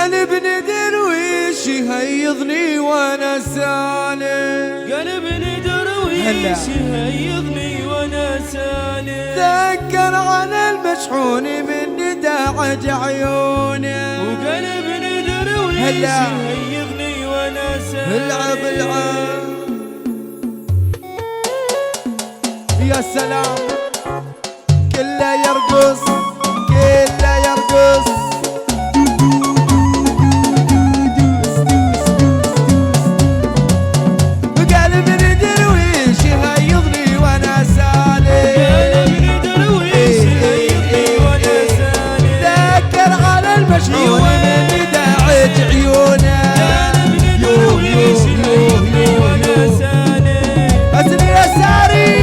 قلبني درويش يهيضني وانا سالم، قلبني درويش يهيضني وانا سالم. تذكر على المشحون من داعج عيونه، وقلبني درويش يهيضني وانا سالم. العب العب يا سلام، كله يرقص كله يرقص. قلبني درويش يهيضني وانا سالم، قلبني درويش يهيضني وانا سالم. ذكر على المشحون من داعج عيونه، قلبني درويش يهيضني وانا سالم. حسن يا ساري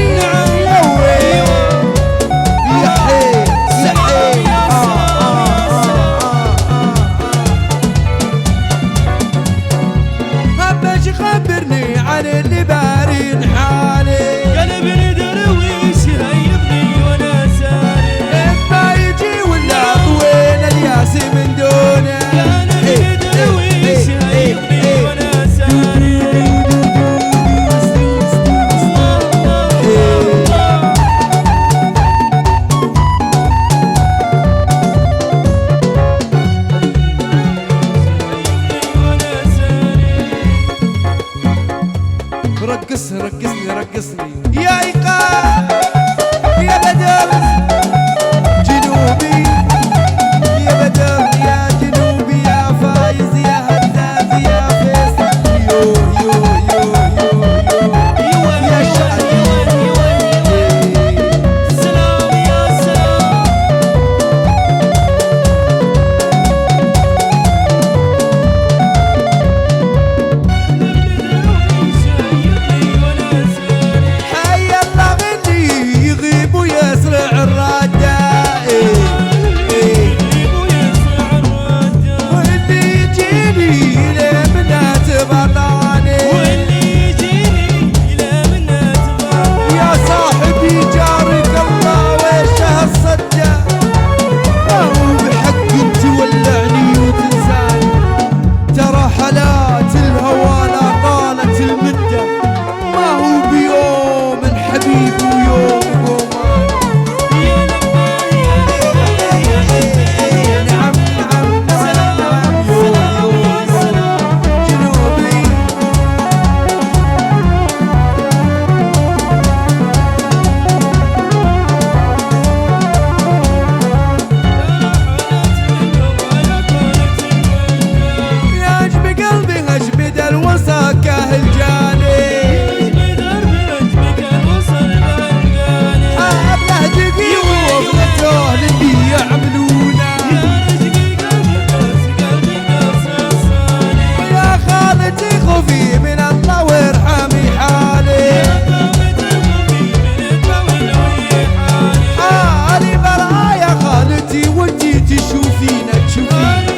خبرني عن اللي بارين حالي. قلبني درويش يهيضني وانا سالم. ما يجي ولا طويل الياس من دونه. قلبني درويش يهيضني وانا سالم. رقصني رقصني رقصني يا إيقاع يا بدر جنوبي، يا بدر يا جنوبي، يا فايز يا هداف يا فيصل. يو يو يو يو يا شعبي سلام يا سلام. حالات الهوى لا طالت المدة، ما هو بيوم الحبيب ويوم نعم نعم نعم جنوبي. اجبد الوصى كاهل جاني، ابله دقيق وابلته اللي يعملونه. يا خالتي خوفي من الله وارحمي حالي، حالي برا يا خالتي وانتي تشوفينا تشوفينا.